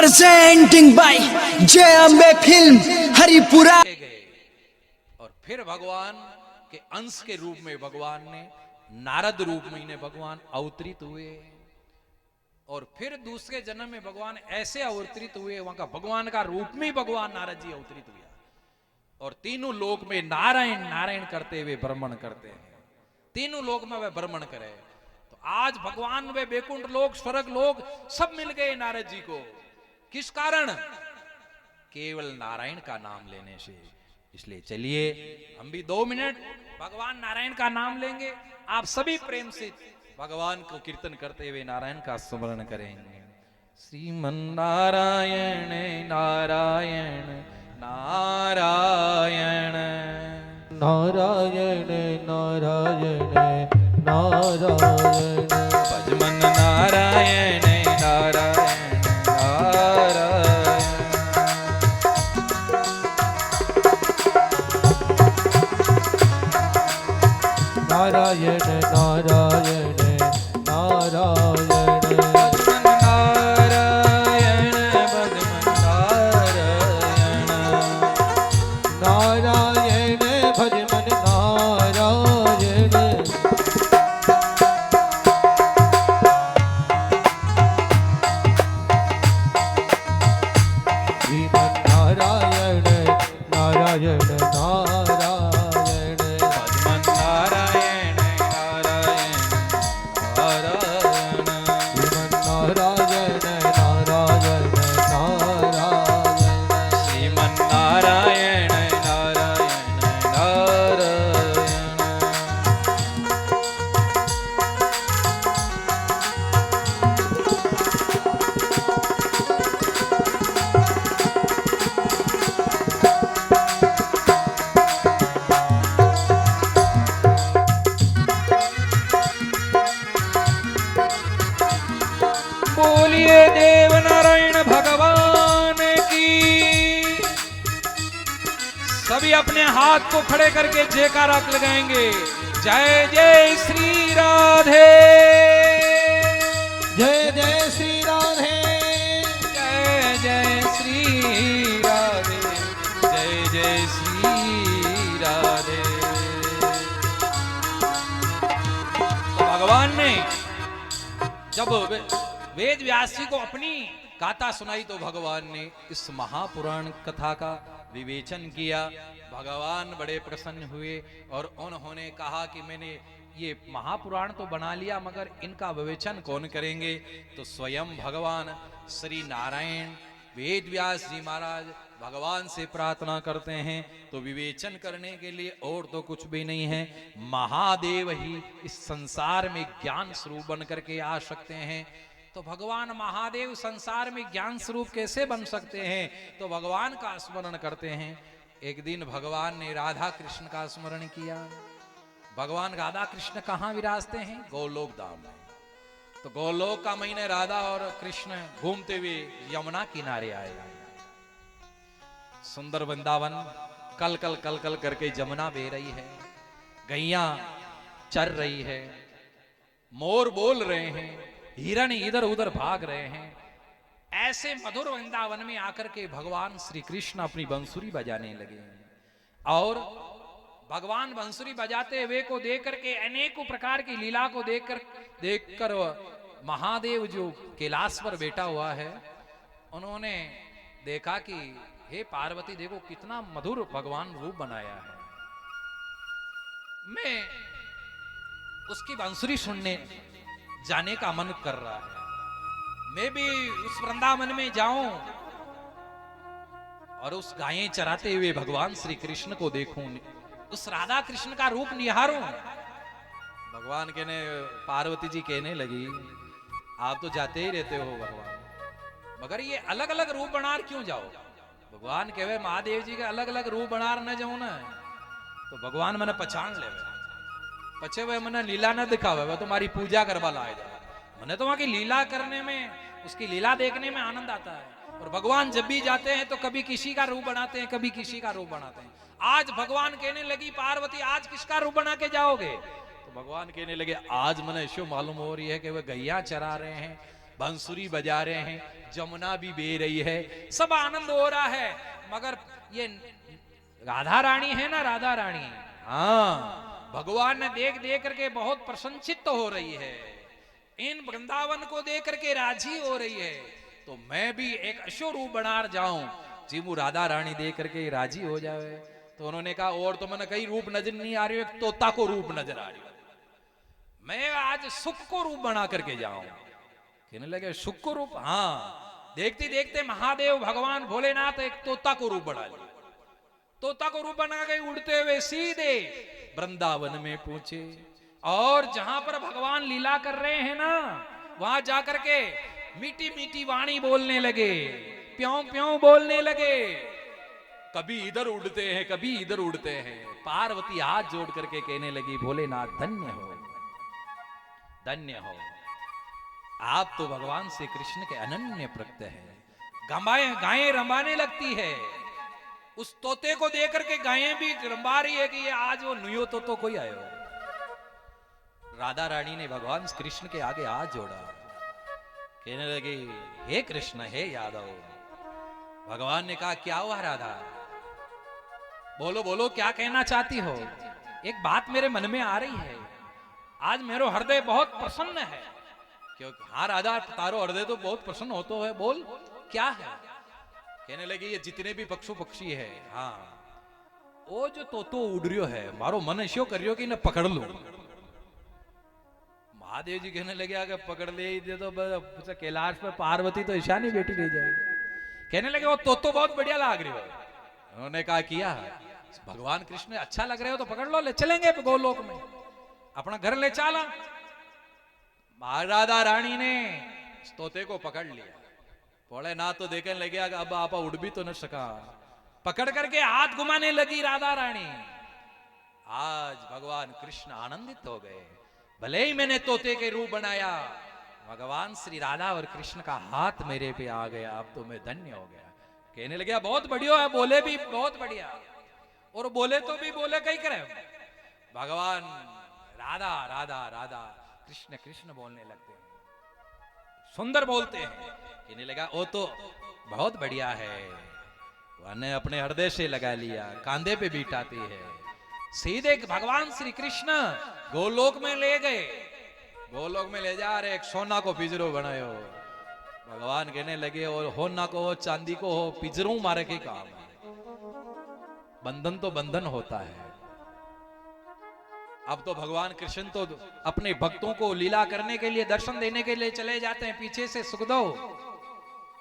Presenting by जय Ambe film Haripura. गए और फिर भगवान के अंश के रूप में भगवान ने नारद रूप में इन्हें भगवान अवतरित हुए और फिर दूसरे जन्म में भगवान ऐसे अवतरित हुए वहां का भगवान का रूप में भगवान नारद जी अवतरित हुआ और तीनों लोक में नारायण नारायण करते हुए भ्रमण करते हैं। तीनों लोक में वे भ्रमण करे तो आज भगवान वे बैकुंठ लोक स्वर्ग लोक सब मिल गए नारद जी को। किस कारण? केवल नारायण का नाम लेने से। इसलिए चलिए हम भी 2 मिनट भगवान नारायण का नाम लेंगे। आप सभी प्रेम से भगवान को कीर्तन करते हुए नारायण का स्मरण करेंगे। श्रीमन नारायण नारायण नारायण नारायण नारायण नारायण भजमन नारायण नारायण नारायण नारायण नारायण भजमन नारायण भजमन नारायण नारायण भज मन नारायण श्रीमन नारायण नारायण नारायण भजमन नारायण नारायण नारायण श्रीमन नारायण नारायण नारायण श्रीमन नारायण नारायण नारायण बोलिए देव नारायण भगवान की। सभी अपने हाथ को खड़े करके जयकारा लगाएंगे। जय जय श्री राधे जय जय श्री राधे जय जय श्री राधे जय जय श्री राधे। तो भगवान ने जब वेद व्यास जी को अपनी गाथा सुनाई तो भगवान ने इस महापुराण कथा का विवेचन किया। भगवान बड़े प्रसन्न हुए और उन्होंने कहा कि मैंने ये महापुराण तो बना लिया मगर इनका विवेचन कौन करेंगे? तो स्वयं भगवान श्री नारायण वेद व्यास जी महाराज भगवान से प्रार्थना करते हैं। तो विवेचन करने के लिए और तो कुछ भी नहीं है, महादेव ही इस संसार में ज्ञान स्वरूप बन करके आ सकते हैं। तो भगवान महादेव संसार में ज्ञान स्वरूप कैसे बन सकते हैं? तो भगवान का स्मरण करते हैं। एक दिन भगवान ने राधा कृष्ण का स्मरण किया। भगवान राधा कृष्ण कहाँ विराजते हैं? गोलोक धाम में। तो गोलोक का महीने राधा और कृष्ण घूमते हुए यमुना किनारे आए। सुंदर वृंदावन कल कल कल कल करके जमुना बह रही है, गैया चर रही है, मोर बोल रहे हैं, हिरण इधर उधर भाग रहे हैं। ऐसे मधुर वृंदावन में आकर के भगवान श्री कृष्ण अपनी बंसुरी बजाने लगे और भगवान बंसुरी बजाते हुए को देख करके अनेकों प्रकार की लीला को देखकर महादेव जो कैलाश पर बैठा हुआ है उन्होंने देखा कि हे पार्वती देखो कितना मधुर भगवान रूप बनाया है। मैं उसकी बांसुरी सुनने जाने का मन कर रहा है। मैं भी उस वृंदावन में जाऊं और उस गायें चराते हुए भगवान श्री कृष्ण को देखूं, उस राधा कृष्ण का रूप निहारूं। भगवान कहने पार्वती जी कहने लगी आप तो जाते ही रहते हो भगवान, मगर ये अलग अलग रूप बनार क्यों जाओ? भगवान कहे महादेव जी के अलग अलग रूप बनार न जाओ ना तो भगवान मैंने पहचान ले पछे वे मैंने लीला न दिखावे, वह तुम्हारी पूजा करवा लाए मैंने तो वहां की लीला करने में, उसकी लीला देखने में आनंद आता है। और भगवान जब भी जाते हैं तो कभी किसी का रूप बनाते हैं, कभी किसी का रूप बनाते हैं। आज भगवान कहने लगी पार्वती आज किसका रूप बना के जाओगे? तो भगवान कहने लगे आज मैंने ऐसे मालूम हो रही है कि वह गैया चरा रहे हैं, बांसुरी बजा रहे हैं, जमुना भी बह रही है, सब आनंद हो रहा है। मगर ये राधा रानी है ना, राधा रानी, हाँ, भगवान ने देख देख करके बहुत प्रसन्नचित्त हो रही है, इन वृंदावन को देख करके राजी हो रही है। तो मैं भी एक अशो रूप बना जाऊं जी, मु राधा रानी देख करके राजी हो जाए। तो उन्होंने कहा और तो मैंने कई रूप नजर नहीं आ रही हो, एक तोता को रूप नजर आ रही हो, मैं आज सुख को रूप बना करके जाऊं। कहने लगे सुख को रूप, हाँ। देखते देखते महादेव भगवान भोलेनाथ एक तोता को रूप बना लिया। तोता को रूप बना के उड़ते हुए सीधे वृंदावन में पहुंचे, और जहां पर भगवान लीला कर रहे हैं ना, वहां जाकर के मीठी मीठी वाणी बोलने लगे, प्यों प्यों बोलने लगे। कभी इधर उड़ते हैं, कभी इधर उड़ते हैं। पार्वती हाथ जोड़ करके कहने लगी, भोलेनाथ धन्य हो, धन्य हो, आप तो भगवान श्री कृष्ण के अनन्य भक्त हैं। गायें रंबाने लगती है, उस तोते को देख करके गायें भी रंबा रही है कि ये आज वो नुयो तो कोई आयो। राधा रानी ने भगवान श्री कृष्ण के आगे हाथ जोड़ा, कहने लगी, हे कृष्ण, हे यादव। भगवान ने कहा, क्या हुआ राधा, बोलो बोलो, क्या कहना चाहती हो। एक बात मेरे मन में आ रही है, आज मेरा हृदय बहुत प्रसन्न है। क्योंकि हाँ राधा, तारो हृदय तो बहुत प्रसन्न होता है, बोल क्या है। कहने लगी, ये जितने भी पक्षु पक्षी है, हाँ, वो जो तोतो उड़ रियो है, मारो मन ऐसो करियो कि न पकड़ लो। महादेव जी कहने लगे, अगर पकड़ ले दे तो कैलाश पर पार्वती तो ईशा नहीं बेटी रह जाएगी। कहने लगे, वो तोतो बहुत बढ़िया लाग रही हो। उन्होंने कहा, किया भगवान कृष्ण अच्छा लग रहे हो तो पकड़ लो, ले चलेंगे गोलोक में, अपना घर ले चला। राधा रानी ने तोते को पकड़ लिया। भोलेनाथ तो देखने लगे, अब आप उड़ भी तो न सका, पकड़ करके हाथ घुमाने लगी राधा रानी। आज भगवान कृष्ण आनंदित हो गए, भले ही मैंने तोते के रूप बनाया, भगवान श्री राधा और कृष्ण का हाथ मेरे पे आ गया, अब तो मैं धन्य हो गया। कहने लगे, बहुत बढ़िया है, बोले भी बहुत बढ़िया, और बोले तो भी बोले कहीं करे। भगवान राधा राधा राधा कृष्ण कृष्ण बोलने लगते हैं, सुंदर बोलते हैं। कहने लगा, वो तो बहुत बढ़िया है, उन्हें अपने हृदय से लगा लिया, कांधे पे बिठाती है। सीधे भगवान श्री कृष्ण गोलोक में ले गए, गोलोक में ले जा रहे, एक सोना को पिंजरो बनायो। भगवान कहने लगे, और होना को हो, चांदी को हो, पिंजरों मारे के काम है। बंधन तो बंधन होता है। अब तो भगवान कृष्ण तो अपने भक्तों को लीला करने के लिए, दर्शन देने के लिए चले जाते हैं। पीछे से सुखदेव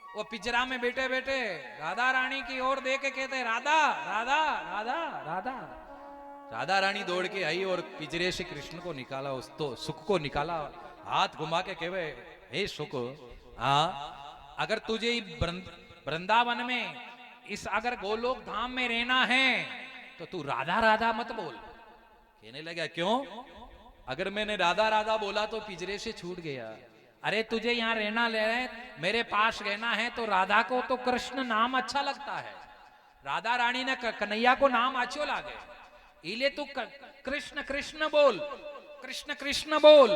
वो पिंजरा में बैठे बैठे राधा रानी की ओर देख के कहते, राधा राधा राधा राधा। राधा रानी दौड़ के आई और पिंजरे से कृष्ण को निकाला, उस तो सुख को निकाला, हाथ घुमा के कहे, हे सुख, हाँ, अगर तुझे वृंदावन में, इस अगर गोलोक धाम में रहना है तो तू राधा राधा मत बोल। कहने लगा, क्यों, अगर मैंने राधा राधा बोला तो पिंजरे से छूट गया। अरे तुझे यहाँ रहना ले रहे, मेरे पास रहना है तो राधा को तो कृष्ण नाम अच्छा लगता है, राधा रानी ने कन्हैया को नाम अच्छो लागे, इले तू कृष्ण कृष्ण बोल, कृष्ण कृष्ण बोल।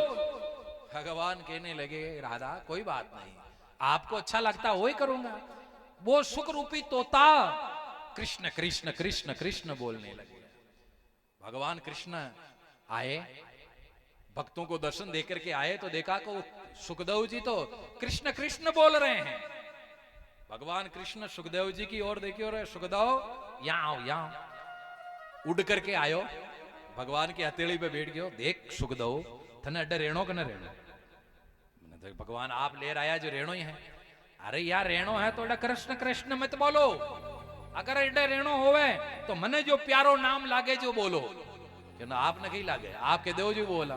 भगवान कहने लगे, राधा कोई बात नहीं, आपको अच्छा लगता वही करूंगा। वो सुख रूपी तोता कृष्ण कृष्ण कृष्ण कृष्ण बोलने लगे। भगवान कृष्ण आए, भक्तों को दर्शन देकर के आए तो देखा को सुखदेव जी तो कृष्ण कृष्ण बोल रहे हैं। भगवान कृष्ण सुखदेव जी की ओर देखिए, और सुखदेव यहाँ आओ, यहाँ उड़ करके आयो, भगवान की हथेली पे बैठ गयो। देख सुखदेव, थने अड्डे रेणो के न रेणो। भगवान आप ले आया जो रेणो ही है। अरे यार रेणो है तो कृष्ण कृष्ण मत बोलो, अगर एडे रेणो होवे तो मने जो प्यारो नाम लागे जो बोलो। कि ना आपने कहीं लागे, आपके देव जी बोला।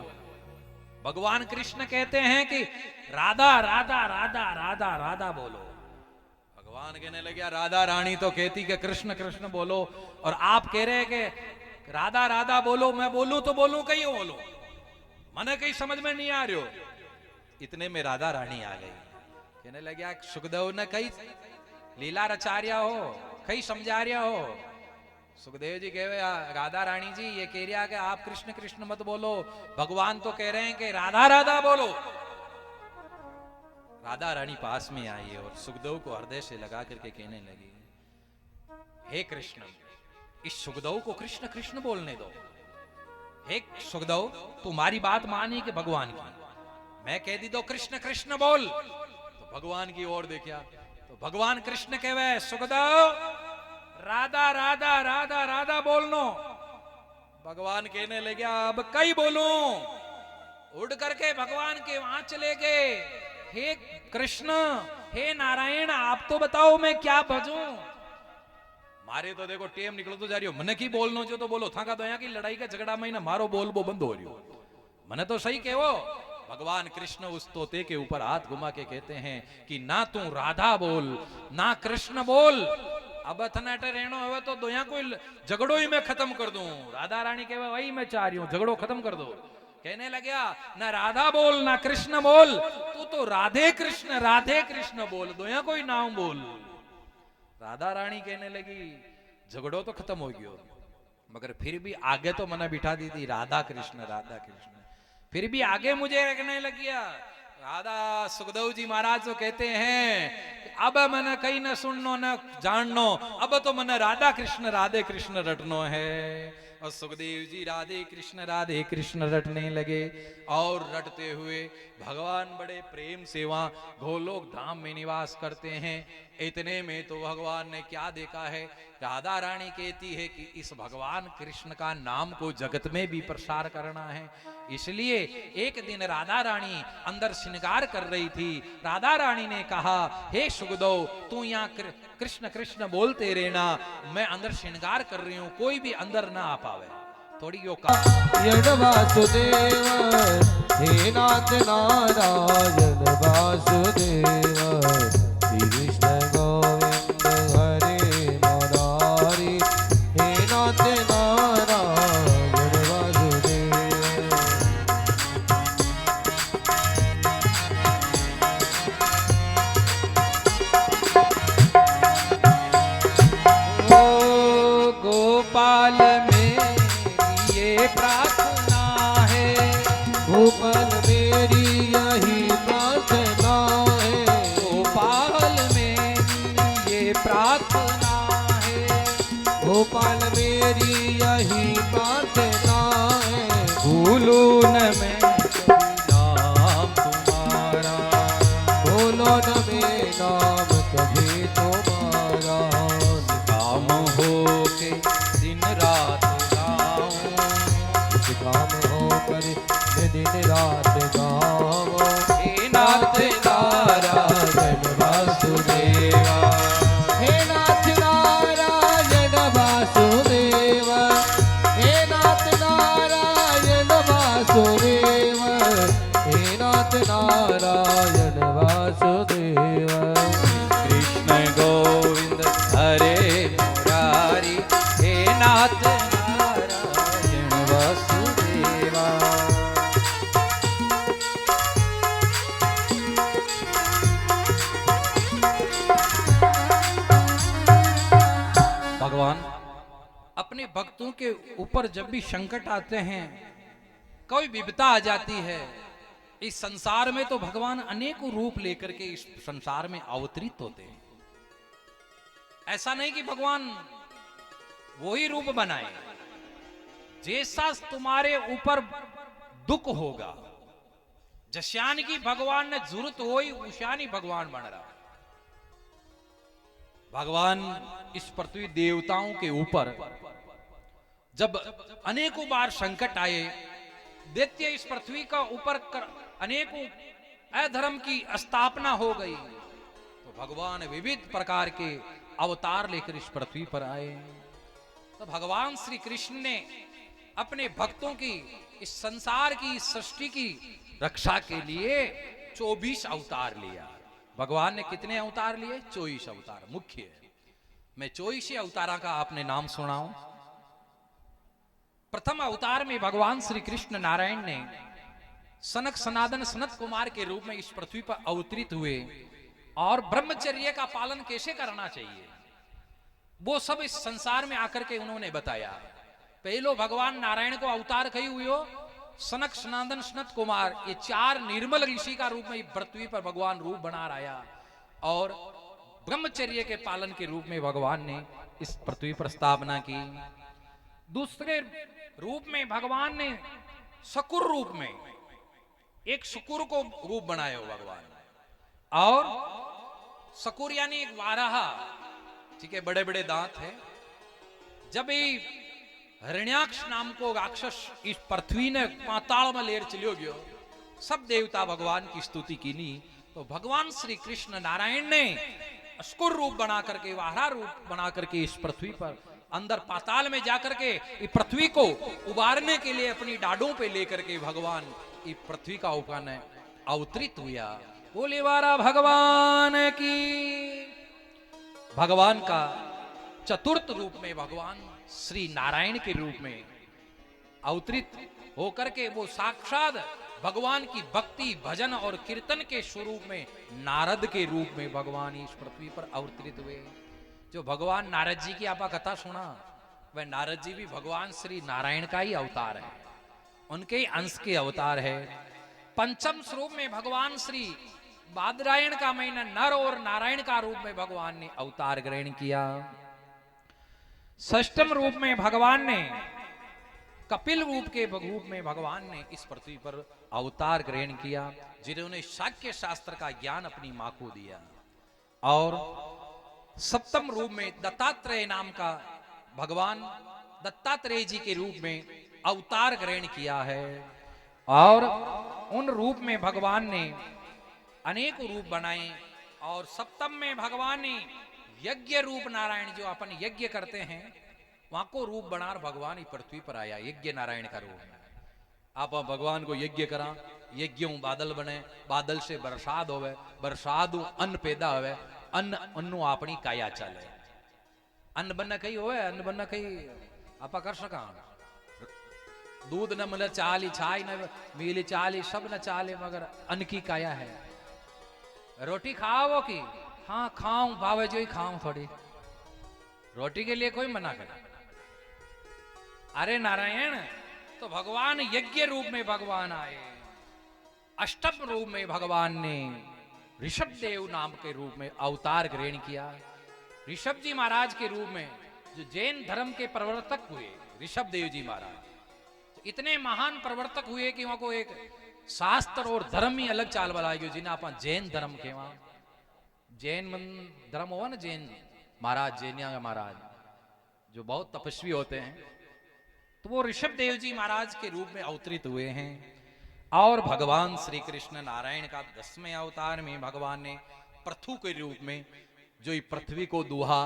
भगवान कृष्ण कहते हैं कि राधा राधा राधा राधा राधा बोलो। भगवान कहने लगे, राधा रानी तो कहती कि कृष्ण कृष्ण बोलो, और आप कह रहे हैं कि राधा राधा बोलो। मैं बोलूं तो बोलूं कहीं बोलो, मने कहीं समझ में नहीं आ रही हो। इतने में राधा रानी आ गई। कहने लगे, सुखदेव ने कई लीला रचार्या हो, कई समझा रहा हो। सुखदेव जी कहे, राधा रानी जी ये कह रहा कि आप कृष्ण कृष्ण मत बोलो, भगवान तो कह रहे हैं कि राधा राधा बोलो। राधा रानी पास में आई और सुखदेव को हृदय से लगा करके कहने लगी, हे कृष्ण, इस सुखदेव को कृष्ण कृष्ण बोलने दो। हे सुखदेव, तुम्हारी बात मानी कि भगवान की? मैं कह दी दो कृष्ण कृष्ण बोल, तो भगवान की ओर देखा तो भगवान कृष्ण कहवे, सुखदेव राधा राधा राधा राधा बोलनो। भगवान कहने लगे, अब कई बोलूं? उड़ करके भगवान के वहां चले गए। हे कृष्ण, हे नारायण, आप तो बताओ मैं क्या भजूं? मारे तो देखो टेम निकलो तो जा रही हो, मने की बोलनो जो तो बोलो, थाका दया की लड़ाई का झगड़ा में ना मारो बोल बो बंद हो रही हो, मने तो सही कहो। भगवान कृष्ण उस तोते के ऊपर हाथ घुमा के कहते हैं कि ना तू राधा बोल ना कृष्ण बोल, अब थनाटे रहनो हवे तो दोया कोई झगड़ो ही मैं खत्म कर दूं। राधा रानी कहवे, वही मैं चाह रही हूं, झगड़ो खत्म कर दो। कहने लगा, ना राधा बोल ना कृष्ण बोल, तू तो राधे कृष्ण बोल, दोया कोई नाम बोल। राधा रानी कहने लगी, झगड़ो तो खत्म हो गयो, मगर फिर भी आगे तो मने बिठा दी थी राधा कृष्ण, फिर भी आगे मुझे रखने लगिया। राधा सुखदेव जी महाराज तो कहते हैं, अब मैंने कहीं न सुननो न जाननो, अब तो मैंने राधा कृष्ण रटनो है। और सुखदेव जी राधे कृष्ण रटने लगे और रटते हुए भगवान बड़े प्रेम से वहां गोलोक धाम में निवास करते हैं। इतने में तो भगवान ने क्या देखा है, राधा रानी कहती है कि इस भगवान कृष्ण का नाम को जगत में भी प्रसार करना है। इसलिए एक दिन राधा रानी अंदर श्रृंगार कर रही थी। राधा रानी ने कहा, हे सुखदेव, तू यहाँ कृष्ण कृष्ण बोलते रहना, मैं अंदर श्रृंगार कर रही हूं, कोई भी अंदर ना आ पावे। थोड़ी यो का वासुदेव, हे नाथ नारायण वासुदेव, श्री कृष्ण गोविंद हरे मुरारी, हे नाथ नारायण वासुदेव। ओ गोपाल मेरी ये प्रार्थना है, गोपाल मेरी यही प्रार्थना है, गोपाल मेरी ये प्रार्थना है, गोपाल मेरी यही प्रार्थना है, भूलू न मैं नाम तुम्हारा, बोलो न मैं नाम कभी तुम्हारा, काम हो के दिन रात गाऊं, काम हो कर मैं दिन रात गाऊं। हे नाथ नारायण वासुदेवा, हे नाथ नारायण वासुदेव, हे नाथ नारायण वासुदेव, हे नाथ नारायण वासुदेव। कृष्ण गोविंद हरे मुरारी, हे नाथ नारायण वासुदेवा। भगवान अपने भक्तों के ऊपर जब भी संकट आते हैं, कोई विपदा आ जाती है, इस संसार में तो भगवान अनेकों रूप लेकर के इस संसार में अवतरित होते हैं। ऐसा नहीं कि भगवान वही रूप बनाए, जैसा तुम्हारे ऊपर दुख होगा, जश्यान की भगवान ने जरूरत होई उशानी भगवान बन रहा। भगवान इस पृथ्वी देवताओं के ऊपर जब अनेकों बार संकट आए, दैत्य इस पृथ्वी का ऊपर अनेकों अधर्म की स्थापना हो गई, तो भगवान विविध प्रकार के अवतार लेकर इस पृथ्वी पर आए। तो भगवान श्री कृष्ण ने अपने भक्तों की, इस संसार की, इस सृष्टि की रक्षा के लिए 24 अवतार लिया। भगवान ने कितने अवतार लिए? 24 अवतार मुख्य है। मैं 24 अवतारों का आपने नाम सुनाऊं। प्रथम अवतार में भगवान श्री कृष्ण नारायण ने सनक सनातन सनत कुमार के रूप में इस पृथ्वी पर अवतरित हुए और ब्रह्मचर्य का पालन कैसे करना चाहिए वो सब इस संसार में आकर के उन्होंने बताया। पहलो भगवान नारायण को अवतार कही हुई हो सनक सनातन सनत कुमार, ये 4 निर्मल ऋषि का रूप में पृथ्वी पर भगवान रूप बना रहा और ब्रह्मचर्य के पालन के रूप में भगवान ने इस पृथ्वी पर स्थापना की। दूसरे रूप में भगवान ने शकुर रूप में एक शकुर को रूप बनाया हो भगवान, और शकुर यानी एक वाराहा, ठीक है, बड़े बड़े दांत है। जब ये हिरण्याक्ष नाम को राक्षस इस पृथ्वी ने पाताल में लेर चलियो गयो, सब देवता भगवान की स्तुति की नी, तो भगवान श्री कृष्ण नारायण ने अस्कुर रूप बना करके, वारा रूप बना करके इस पृथ्वी पर अंदर पाताल में जाकर के इस पृथ्वी को उबारने के लिए अपनी डाडों पे लेकर के भगवान इस पृथ्वी का उपन अवतरित हुआ। बोले वारा भगवान की। भगवान का चतुर्थ रूप में भगवान श्री नारायण के रूप में अवतरित होकर के वो साक्षात भगवान की भक्ति भजन और कीर्तन के स्वरूप में नारद के रूप में भगवान इस पृथ्वी पर अवतरित हुए। जो भगवान नारद जी की आपा कथा सुना, वह नारद जी भी भगवान श्री नारायण का ही अवतार है, उनके ही अंश के अवतार है। पंचम स्वरूप में भगवान श्री बादरायण का महीना नर और नारायण का रूप में भगवान ने अवतार ग्रहण किया। षष्टम रूप में भगवान ने कपिल रूप के रूप में भगवान ने इस पृथ्वी पर अवतार ग्रहण किया, जिन्होंने शाक्य शास्त्र का ज्ञान अपनी मां को दिया। और सप्तम रूप में दत्तात्रेय नाम का भगवान दत्तात्रेय जी के रूप में अवतार ग्रहण किया है। और उन रूप में भगवान ने अनेक रूप बनाए। और सप्तम में भगवान ने यज्ञ रूप नारायण, जो अपन यज्ञ करते हैं वहां को रूप बनार भगवान ही पृथ्वी पर आया, यज्ञ नारायण का रूप। आप भगवान को यज्ञ करा, यज्ञों बादल बने, बादल से बरसात होवे, बरसात अन्न पैदा होवे, अन्न अन्नु अपनी काया चले। अन्न बनना कहीं होवे, अन्न बनना कहीं आपा कर सका। दूध न मिले चाली, छाई न मिले चाली, सब न चाले, मगर अन्न की काया है। रोटी खाओ की, हाँ खाऊं, भावे जो ही खाऊं थोड़ी, रोटी के लिए कोई मना करे। अरे नारायण, तो भगवान यज्ञ रूप में भगवान आए। अष्टम रूप में भगवान ने ऋषभ देव नाम के रूप में अवतार ग्रहण किया। ऋषभ जी महाराज के रूप में, जो जैन धर्म के प्रवर्तक हुए, ऋषभ देव जी महाराज तो इतने महान प्रवर्तक हुए कि वहां को एक शास्त्र और धर्म ही अलग चाल बना गयो, जिन्हें आप जैन धर्म के वहां जैन धर्म हुआ ना, जैन महाराज, जैनिया महाराज जो बहुत तपस्वी होते हैं, तो वो ऋषभ देव जी महाराज के रूप में अवतरित हुए हैं। और भगवान श्री कृष्ण नारायण का 10वें अवतार में भगवान ने प्रथु के रूप में जो पृथ्वी को दुहा,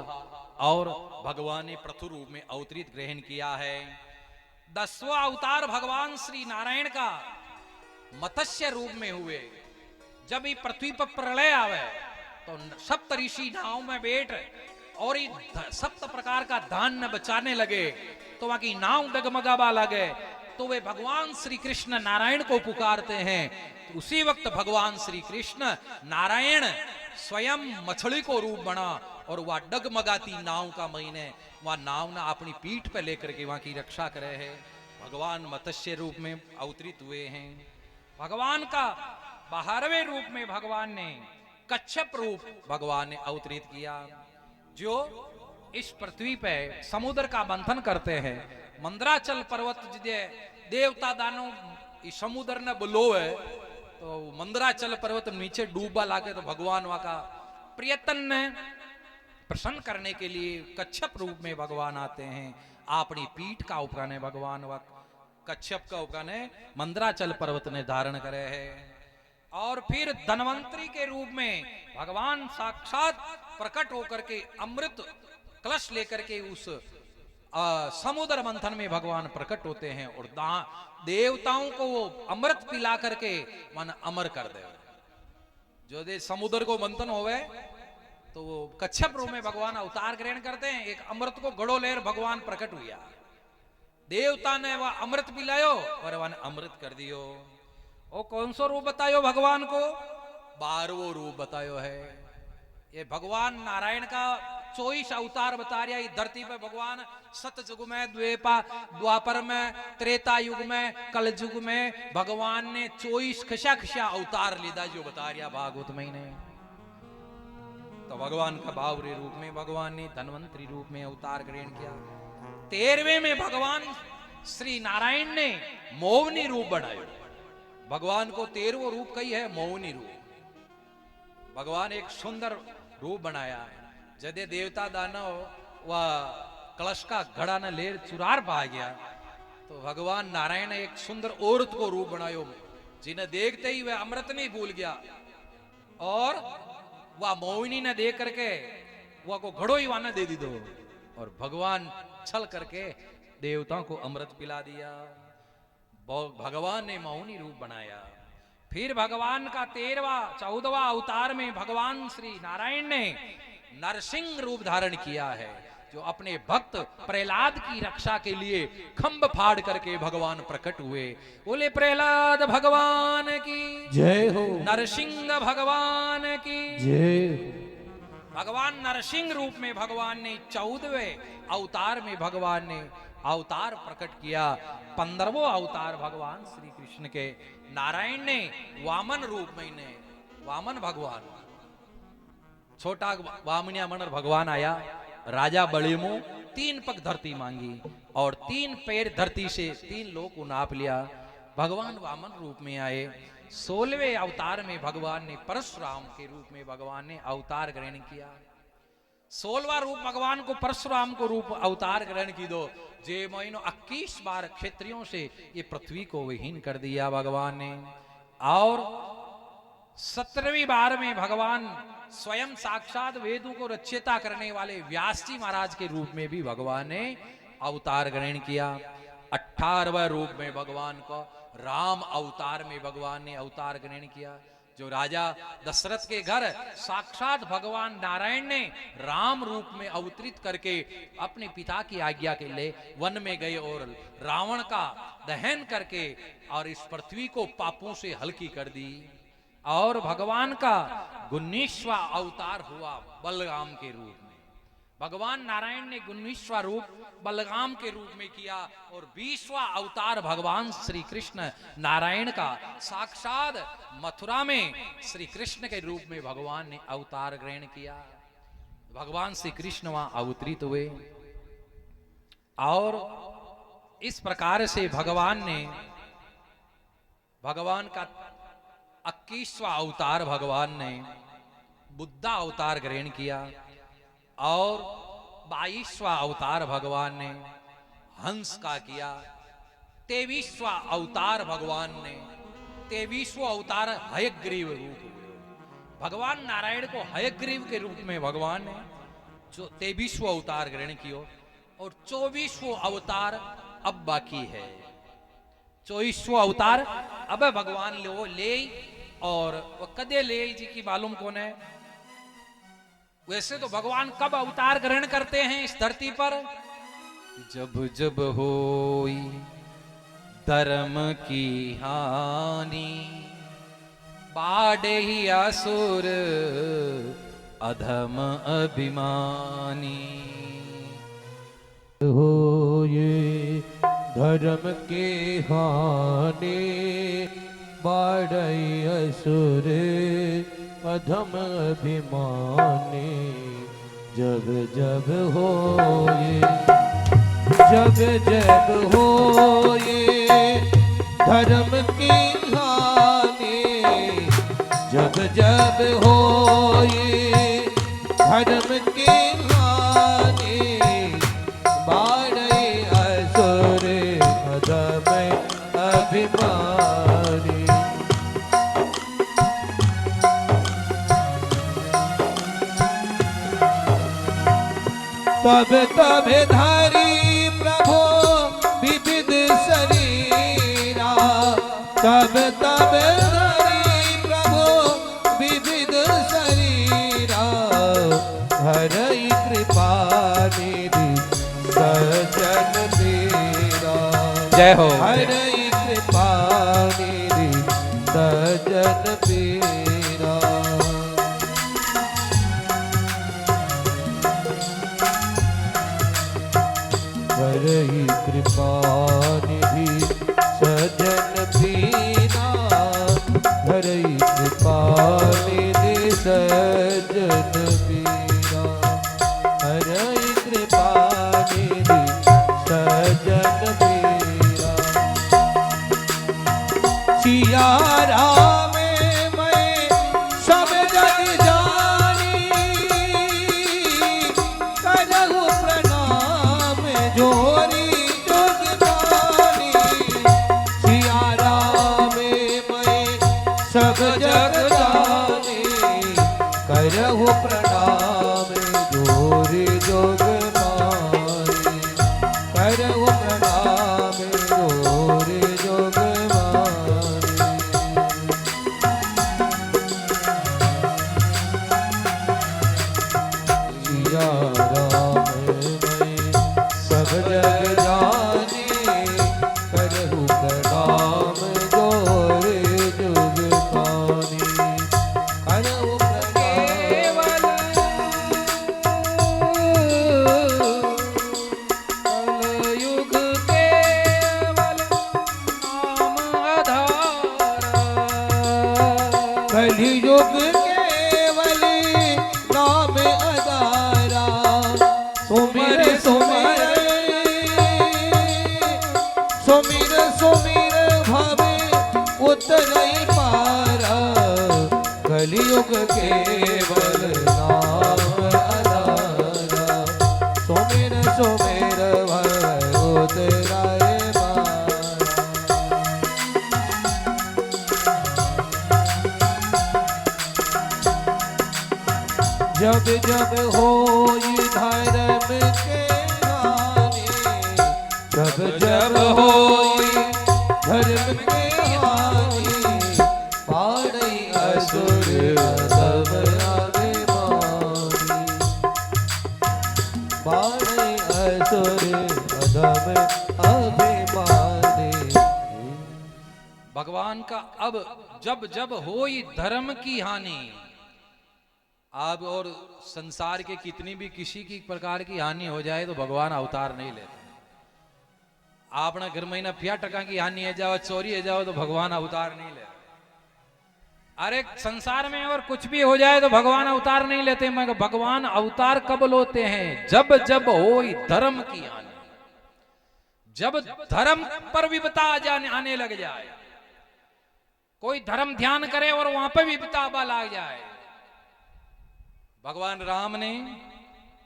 और भगवान ने प्रथु रूप में अवतरित ग्रहण किया है। 10वां अवतार भगवान श्री नारायण का मत्स्य रूप में हुए। जब ये पृथ्वी पर प्रलय आवे तो सप्त ऋषि नाव में बैठ और सप्त प्रकार का धान न बचाने लगे, तो वहां की नाव डगमगावा लगे, तो वे भगवान श्री कृष्ण नारायण को पुकारते हैं। तो उसी वक्त भगवान श्री कृष्ण नारायण स्वयं मछली को रूप बना और वह डगमगाती नाव का महीने वह नाव ना अपनी पीठ पर लेकर के वहां की रक्षा करे है। भगवान मत्स्य रूप में अवतरित हुए हैं। भगवान का 12वें रूप में भगवान ने कच्छप रूप भगवान ने अवतरित किया, जो इस पृथ्वी पे समुद्र का मंथन करते हैं। मंदराचल पर्वत जिदे देवता दानव इस समुद्र ने बुलो है, तो मंदराचल पर्वत नीचे डूबा लागे, तो भगवान वहां का प्रियतन ने प्रसन्न करने के लिए कच्छप रूप में भगवान आते हैं। अपनी पीठ का उपकरण है भगवान, वह कच्छप का उपकरण है, मंदराचल पर्वत ने धारण करे है। और फिर धनवंतरी के रूप में भगवान साक्षात प्रकट होकर के अमृत कलश लेकर के उस समुद्र मंथन में भगवान प्रकट होते हैं और देवताओं को वो अमृत पिला करके मन अमर कर दे। जो दे समुद्र को मंथन होवे तो वो कच्छप रूप में भगवान अवतार ग्रहण करते हैं। एक अमृत को गड़ो लेर भगवान प्रकट हुआ, देवता ने वह अमृत पिलायो और वह अमृत कर दियो। वो कौन सा रूप बतायो भगवान को? 12वां रूप बतायो है। ये भगवान नारायण का 24 अवतार बता रहा है। धरती पे भगवान सतयुग में, द्वापर में, त्रेता युग में, कल युग में भगवान ने 24 खशा खशा अवतार लीधा, जो बता रहा भागवत में ने। तो भगवान का बावरे रूप में भगवान ने धनवंतरी रूप में अवतार ग्रहण किया। 13वें में भगवान श्री नारायण ने मोहनी रूप बढ़ाया। भगवान को 13वां रूप कही है मोहनी रूप। भगवान एक सुंदर रूप बनाया। जदे देवता दानव वह कलश का घड़ा न लेर चुरार पा गया, तो भगवान नारायण ने एक सुंदर औरत को रूप बनायो, जिन्हें देखते ही वह अमृत नहीं भूल गया। और वह मोहिनी ने देख करके वह को घड़ो ही वाना दे दी दो, और भगवान छल करके देवताओं को अमृत पिला दिया। भगवान ने मोहिनी रूप बनाया। फिर भगवान का 14वां अवतार में भगवान श्री नारायण ने नरसिंह रूप धारण किया है, जो अपने भक्त प्रहलाद की रक्षा के लिए खंभ फाड़ करके भगवान प्रकट हुए। बोले प्रहलाद भगवान की जय हो, नरसिंह भगवान की जय। भगवान नरसिंह रूप में भगवान ने 14वें अवतार में भगवान ने अवतार प्रकट किया। 15वां अवतार भगवान श्री कृष्ण के नारायण ने वामन रूप में ने, वामन भगवान, छोटा वामनिया मनर भगवान आया। राजा बड़ेमो 3 पग धरती मांगी और 3 पैर धरती से 3 लोग को नाप लिया। भगवान वामन रूप में आए। 16वें अवतार में भगवान ने परशुराम के रूप में भगवान ने अवतार ग्रहण किया। 16वां रूप भगवान को परशुराम को रूप अवतार ग्रहण की दो, जे महीनो 21 बार क्षेत्रियों से ये पृथ्वी को विहीन कर दिया भगवान ने। और 17वीं बार में भगवान स्वयं साक्षात वेदों को रचयिता करने वाले व्यास जी महाराज के रूप में भी भगवान ने अवतार ग्रहण किया। 18वें रूप में भगवान को राम अवतार में भगवान ने अवतार ग्रहण किया। जो राजा दशरथ के घर साक्षात भगवान नारायण ने राम रूप में अवतरित करके अपने पिता की आज्ञा के लिए वन में गए और रावण का दहन करके और इस पृथ्वी को पापों से हल्की कर दी। और भगवान का 19वां अवतार हुआ बलराम के रूप में। भगवान नारायण ने 19वां रूप बलराम के रूप में किया और 20वां अवतार भगवान श्री कृष्ण नारायण का साक्षात मथुरा में श्री कृष्ण के रूप में भगवान ने अवतार ग्रहण किया। भगवान श्री कृष्ण वहां अवतरित हुए और इस प्रकार से भगवान ने भगवान का 21वां अवतार भगवान ने बुद्धा अवतार ग्रहण किया और 22वां अवतार भगवान ने हंस का किया। 23वां अवतार भगवान ने 23वां अवतार हयग्रीव रूप हुए। भगवान नारायण को हयग्रीव के रूप में भगवान ने जो 23वां अवतार ग्रहण किया और 24वां अवतार अब बाकी है। 24वां अवतार अब भगवान ले और वो कदे ले जी की मालूम कौन है। वैसे तो भगवान कब अवतार ग्रहण करते हैं इस धरती पर, जब जब होई धर्म की हानि, बाढ़े ही असुर अधम अभिमानी। हो ये धर्म के हानि, बाढ़ई असुर अधम अभिमानी। जब जब होए, जब जब होए धर्म की हानि, जब जब होए धर्म की हानि, बाढ़ई असुर अधम अभिमानी। तब तब धारी प्रभु विविध शरीरा, तब तब धारी प्रभु विविध शरीरा। हरई कृपा निधि सजन मेरा, जय हो। हरई कृपा निधि सजन मेरा। करही कृपा निधि सजन पीरा करही कृपा निधि सजन पीरा करही कृपा निधि सजन पीरा सिया राम मैं सब जग जानी करहु प्रणाम जोरी जुग पानी सिया राम मैं सब जग जानी करहु प्रणाम जोरी जुग पानी करहु प्रणाम जोरी जुग सिया राम मैं सब जग जानी करहु प्रणाम जोरे जुग पानी करहु केवल कलयुग केवल नाम आधारा कलियुग केवल नाम अदारा सुमिर सुमिर सुमिर सुमिर भवे उतरई पारा कलियुग केवल नाम अदारा सुमिर सुमिर भवे उतराए पारा जब जब होई धर्म के हानि जब जब होई धर्म के हानि पाड़ई असुर अधम अभिमानी पाड़ई असुर अधम अभिमानी भगवान का अब जब जब होई धर्म की हानि, अब और संसार के कितनी भी किसी की प्रकार की हानि हो जाए तो भगवान अवतार नहीं लेते। आपने घर महीना 50% की हानि है जाओ, चोरी है जाओ तो भगवान अवतार नहीं लेते। अरे संसार में और कुछ भी हो जाए तो भगवान अवतार नहीं लेते। मगर भगवान अवतार कब लोते हैं? जब जब होई धर्म की हानि, जब धर्म पर विपदा आने लग जाए, कोई धर्म ध्यान करे और वहां पर विपदा लग जाए। भगवान राम ने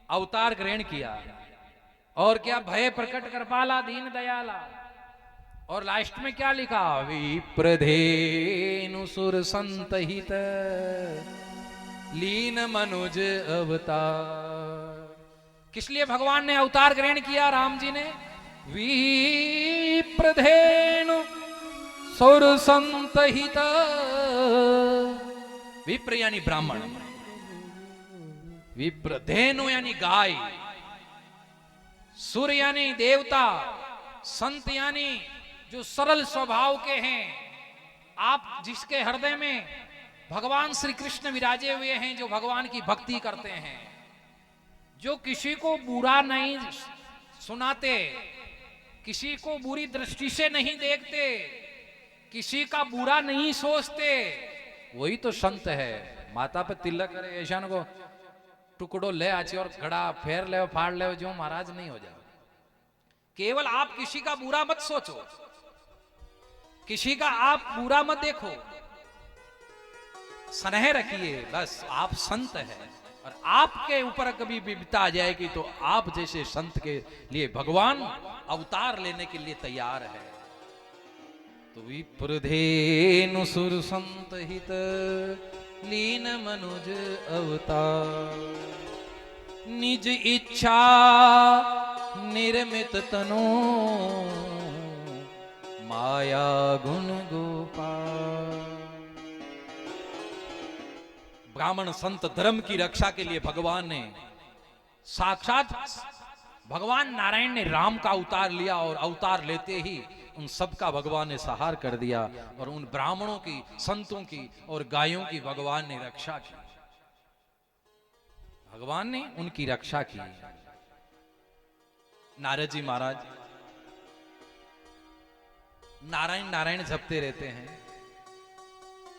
अवतार ग्रहण किया और क्या भय प्रकट कर पाला दीन दयाला। और लास्ट में क्या लिखा? विप्रधेनु सुर संतहित लीन मनुज अवतार। किस लिए भगवान ने अवतार ग्रहण किया राम जी ने? विप्रधेनु सुर संतहित, विप्र यानी ब्राह्मण, विप्र धेनु यानी गाय, सुर यानी देवता, संत यानी जो सरल स्वभाव के हैं। आप जिसके हृदय में भगवान श्री कृष्ण विराजे हुए हैं, जो भगवान की भक्ति करते हैं, जो किसी को बुरा नहीं सुनाते, किसी को बुरी दृष्टि से नहीं देखते, किसी का बुरा नहीं सोचते, वही तो संत है। माता पे तिलक करे ऐसा को टुकड़ो ले आचे और घड़ा फेर ले फाड़ ले, जो महाराज नहीं हो जाए। केवल आप किसी का बुरा मत सोचो, किसी का आप बुरा मत देखो, स्नेह रखिए, बस आप संत हैं। और आपके ऊपर कभी विपदा आ जाएगी तो आप जैसे संत के लिए भगवान अवतार लेने के लिए तैयार है। तो विप्रधेनु सुर संत हित लीन मनुज अवतार, निज इच्छा निर्मित तनु माया गुण गोपाल। ब्राह्मण संत धर्म की रक्षा के लिए भगवान ने साक्षात भगवान नारायण ने राम का अवतार लिया और अवतार लेते ही उन सब का भगवान ने सहार कर दिया और उन ब्राह्मणों की, संतों की और गायों की भगवान ने रक्षा की। भगवान ने उनकी रक्षा की। नारद जी महाराज नारायण नारायण जपते रहते हैं।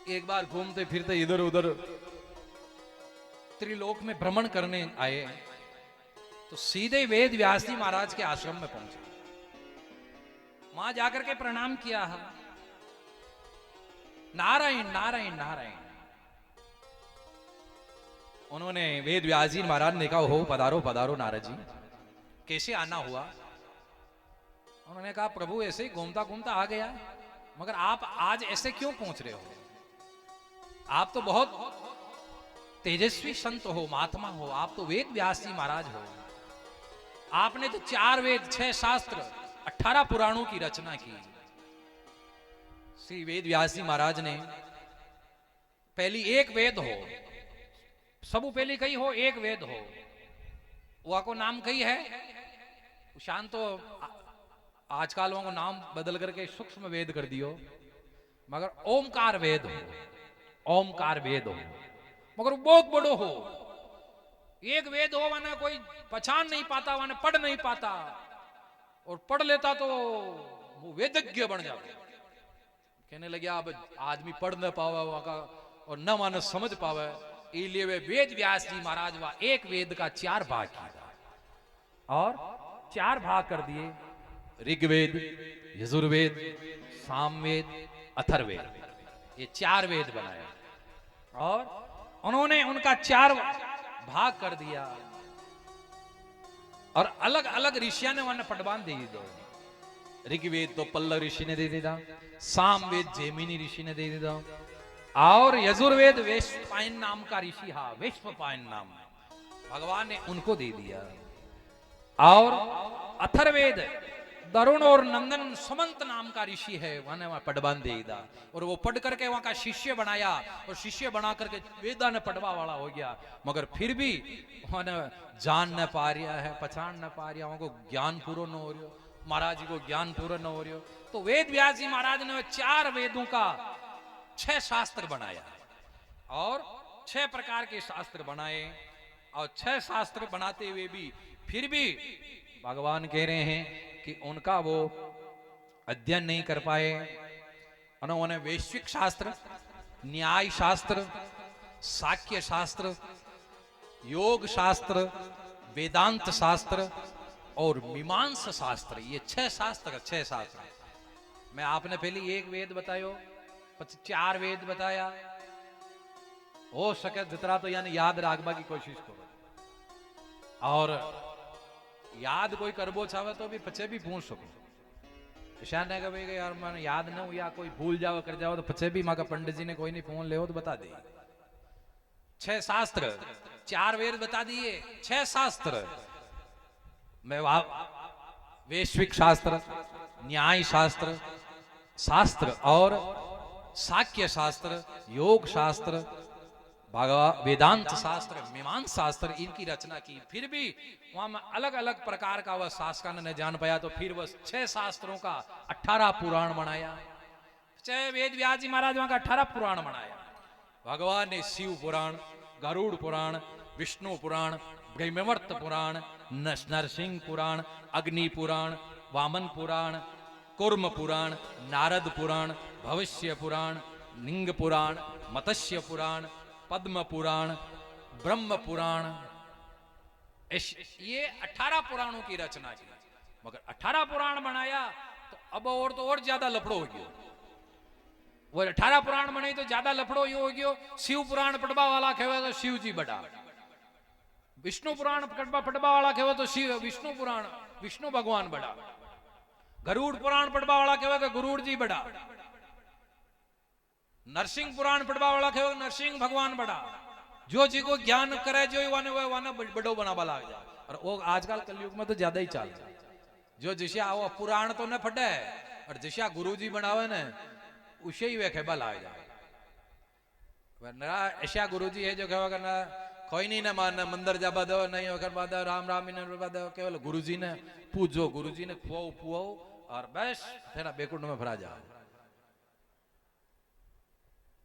एक बार घूमते फिरते इधर उधर त्रिलोक में भ्रमण करने आए तो सीधे वेद व्यास जी महाराज के आश्रम में पहुंचे। वहां जाकर के प्रणाम किया है, नारायण नारायण नारायण। उन्होंने वेद व्यास जी महाराज ने कहा, हो पधारो पधारो नारद जी, कैसे आना हुआ? उन्होंने कहा, प्रभु ऐसे ही घूमता घूमता आ गया, मगर आप आज ऐसे क्यों पहुंच रहे हो? आप तो बहुत तेजस्वी संत हो, महात्मा हो, आप तो वेद व्यास जी महाराज हो। आपने तो 4 वेद 6 शास्त्र 18 पुराणों की रचना की। श्री वेद व्यास जी महाराज ने पहली एक वेद हो, सबू पहली कही हो एक वेद हो, वह को नाम कही है शांत। तो आजकल वो नाम बदल करके सूक्ष्म वेद कर दियो, मगर ओमकार वेद हो, ओमकार वेद हो, मगर बहुत बड़ो हो। एक वेद हो वरना कोई पहचान नहीं पाता, वरना पढ़ नहीं पाता, और पढ़ लेता तो वो वेदज्ञ बन जाता। कहने लगे अब आदमी पढ़ न पावे और न मानस समझ पावे, इसलिए वे वेद व्यास जी महाराज वा एक वेद का 4 भाग किया और 4 भाग कर दिए। ऋग्वेद, यजुर्वेद, सामवेद, अथर्ववेद, ये 4 वेद बनाए और उन्होंने उनका 4 भाग कर दिया और अलग अलग ऋषिया ने वहां पटवान दे दो। ऋग्वेद तो पल्लव ऋषि ने दे दिया, सामवेद जैमिनी ऋषि ने दे दिया, और यजुर्वेद वैश्वपायन नाम का ऋषि, हाँ वैश्वपायन नाम भगवान ने उनको दे दिया, और अथर्ववेद तरुण और नंदन सुमंत नाम का ऋषि है, वहां पटवान दे दिया, और वो पढ़ करके वहां का शिष्य बनाया, और शिष्य बना करके वेदा ने पढ़वा वाला हो गया, मगर फिर भी वहां जान न पा रहा है, पहचान न पा रहा, वहां को ज्ञान पूर्ण न हो रहा, महाराज जी को ज्ञान पूर्ण न हो रहा। तो वेद व्यास जी महाराज ने 4 वेदों का 6 शास्त्र बनाया और 6 प्रकार के शास्त्र बनाए, और 6 शास्त्र बनाते हुए भी फिर भी भगवान कह रहे हैं कि उनका वो अध्ययन नहीं कर पाए। उन्होंने वैश्विक शास्त्र, न्याय शास्त्र, साक्य शास्त्र, योग शास्त्र, वेदांत शास्त्र और मीमांसा शास्त्र, ये 6 शास्त्र 6 शास्त्र। मैं आपने पहले एक वेद बतायो, 4 वेद बताया, हो सके जितना तो यानी याद रखने की कोशिश करो, और याद कोई करबो चाहे तो भी पचे भी पूछ सको। शायद है कि यार मैंने याद न हो या कोई भूल जाओ कर जाओ तो पचे भी माँ का पंडित जी ने कोई नहीं फोन ले तो बता दे। 6 शास्त्र, 4 वेद बता दिए, 6 शास्त्र मैं वैश्विक शास्त्र, न्याय शास्त्र, शास्त्र और साक्य शास्त्र, योग शास्त्र, वेदांत शास्त्र, मीमांसा शास्त्र, इनकी रचना की। फिर भी वहां में अलग अलग प्रकार का वह शास्त्र ने जान पाया, तो फिर वह 6 शास्त्रों का 18 पुराण बनाया। 6 वेद व्यास जी महाराज वहां का 18 पुराण बनाया। भगवान ने शिव पुराण, गरुड़ पुराण, विष्णु पुराण, ब्रह्मवर्त पुराण, नरसिंह पुराण, अग्नि पुराण, वामन पुराण, कुर्म पुराण, नारद पुराण, भविष्य पुराण, लिंग पुराण, मत्स्य पुराण, पद्म पुराण, ब्रह्म पुराण, ये 18 पुराणों की रचना की। मगर 18 पुराण बनाया तो अब और ज्यादा लफड़ो हो गयो। वो 18 पुराण बने तो ज्यादा लफड़ो यो हो गयो। शिव पुराण पढ़वा वाला कहे तो शिव जी बड़ा, विष्णु पुराण पढ़वा वाला कहे तो शिव विष्णु पुराण विष्णु भगवान बड़ा, गरुड़ पुराण पढ़वा वाला कहे तो गरुड़ जी बड़ा, नरसिंह पुराण पढ़वा वाला कहे नरसिंह भगवान बड़ा। जो जी को ज्ञान करे जो वाने बड़ो बनावा लग जाए। और वो आजकल कलयुग में तो ज्यादा ही चाल है। जो जिसे वो पुराण तो न फटे और जिसे गुरु जी बनावे ने उसे ही वे खेबा लाग जाए। ऐसा गुरु जी है जो कहेगा करना कोई नहीं ना मानना, मंदिर जाबा दो नहीं होकर बाद राम राम केवल गुरु जी ने पूजो, गुरु जी ने खुआओ पुआओ और बस तेरा बेकुंड में भरा जाओ।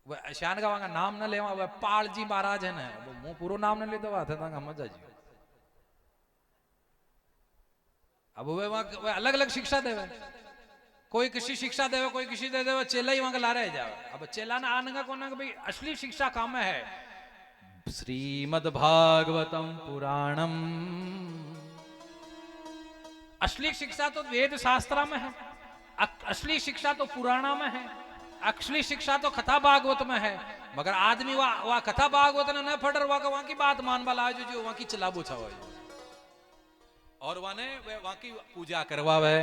वह शान का वहां नाम न लेवा, वह पाल जी महाराज है ना, वो मुंह पूरा नाम न लेते हुआ था मजा जी। अब वे अलग अलग शिक्षा देवे, कोई किसी शिक्षा देवे, कोई किसी दे देवे, चेला ही वहां ला रहे जावे। अब चेला ना आने को ना भाई असली शिक्षा काम में है। श्रीमद् भागवतम पुराणम, असली शिक्षा तो वेद शास्त्र में है, असली शिक्षा तो पुराणा में है, असली शिक्षा तो कथा भागवत में है। मगर आदमी वह कथा भागवत ने न फटर वहां की बात मान वाला जो वहां की चलाबू छा और वहां की पूजा करवावे,